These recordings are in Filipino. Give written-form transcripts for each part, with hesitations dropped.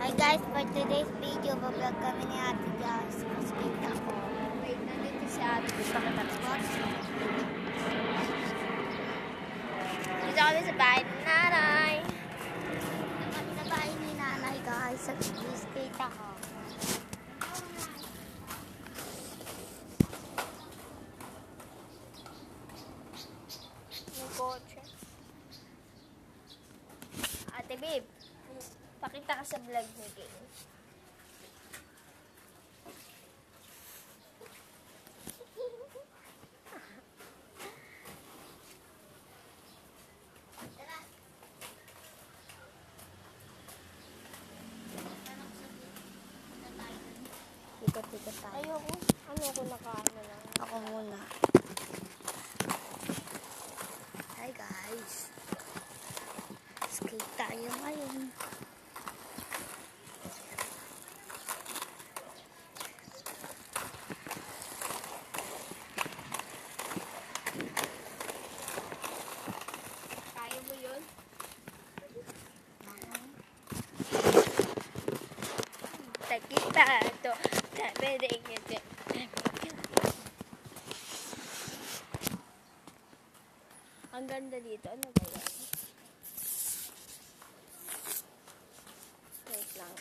Hi guys, for today's video, bablog kami ni Ate Jazz. Speak ako. Wait, nandito si ate. Gusto ko tapos. Dito kami sa bahay ng nanay. Kami na bahay ni nanay guys. Sa skate ako. Yung kotse. Ate babe, pakita ka sa vlog ni Gay. Tikat-tikat tayo. Ayoko nakaano lang. Ako muna. Hi guys. Skate tayo ngayon. Kaya mo yun? Takita to. Pwede ingiti. Ang ganda dito. Ano ba yan? Wait lang.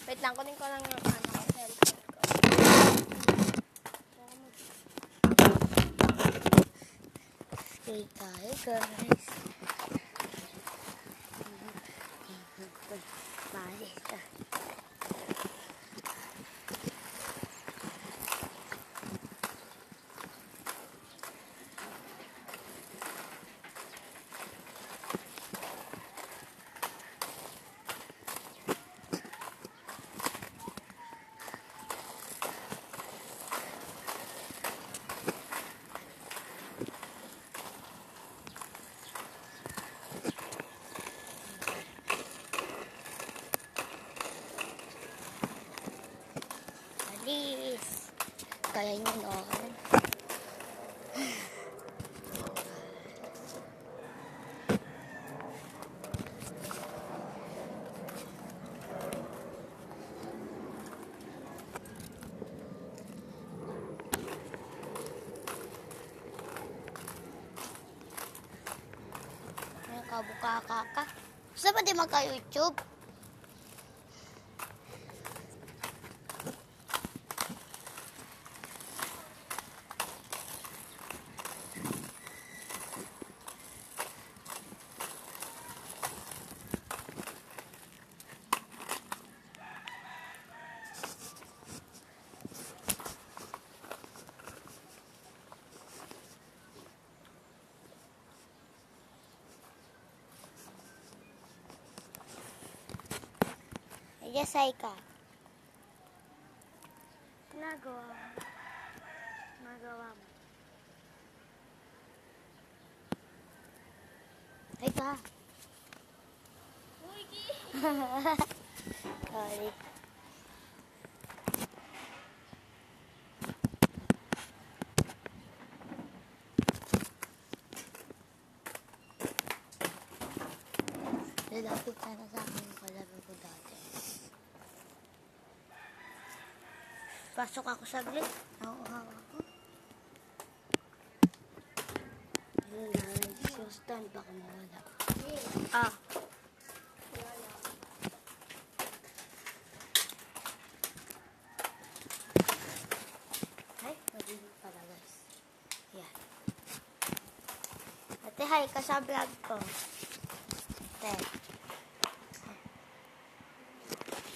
Wait lang. Kunin ko lang yung cellphone ko. Skate tayo guys. Balik ka. Alis. Kaya nyo noon. May kabukaka ka. Gusto ba di magka-YouTube? Yasay ka. Nagawa mo. Nagawa mo. Ay ka. Uy, Gay! Sorry. Lalapit ka na sa akin yung kalaro ko dati. Pasok ako saglit. Nauuhaw ako. Ayun na, nag-stand baka mawala. Ah. Ay, madilim pala guys. Yan. Ate, hi ka sa vlog ko. Ate.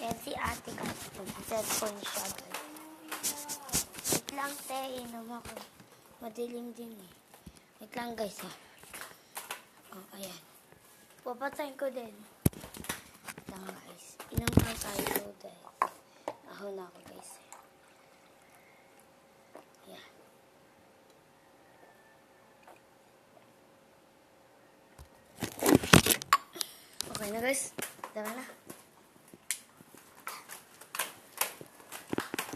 Yan si ate ka. Mag-cellphone siya guys. Wait lang, te. Inom ako. Madilim din eh. Wait lang guys ha. Oh, ayan. Papatayin ko din. Wait lang guys. Inom lang tayo guys. Aho na ako guys. Ayan. Okay na guys. Tara na.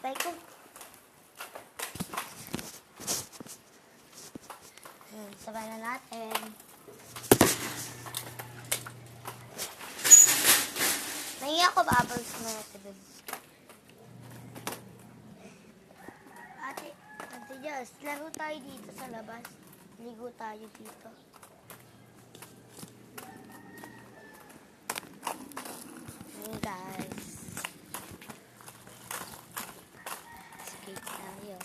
Patay ko. Sabay na natin. ako bubbles na ate, babe. Ate Jess, laro tayo dito sa labas. Ligo tayo dito. Ayan guys. Skate tayo.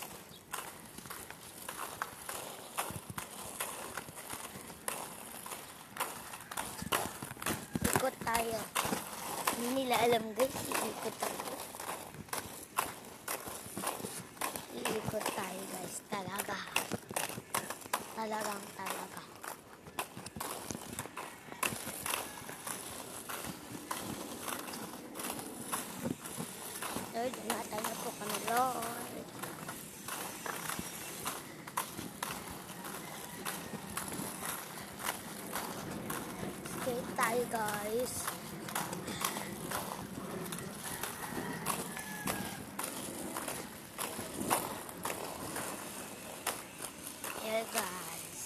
Ikot tayo. Hindi nila alam guys, iikot ako. Iikot tayo guys, talaga. Talagang talaga. Lord, natay na po kami, Lord. Skate tayo guys. Yeah guys.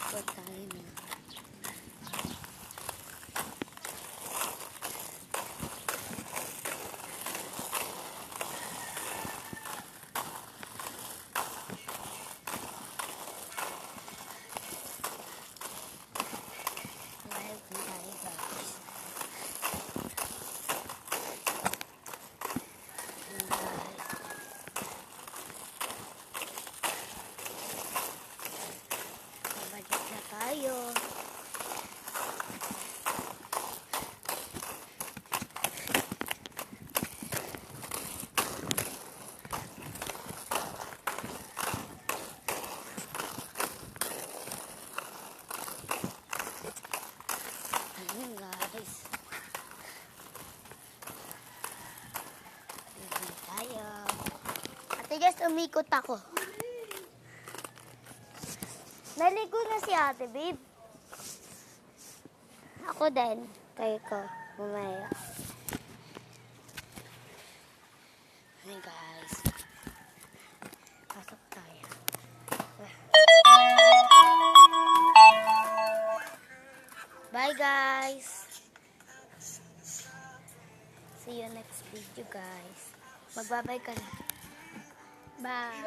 Ikot tayo na. Live tayo guys. Ayan, guys. Babalik na tayo. Ayan guys. Ayan tayo. Ate Jess, umikot ako. Naligo na si ate, babe. Ako din. Kayo ko. Mamaya. Ayan guys. Pasok tayo. Bye guys. See you next video guys. Magbabay ka na. Bye.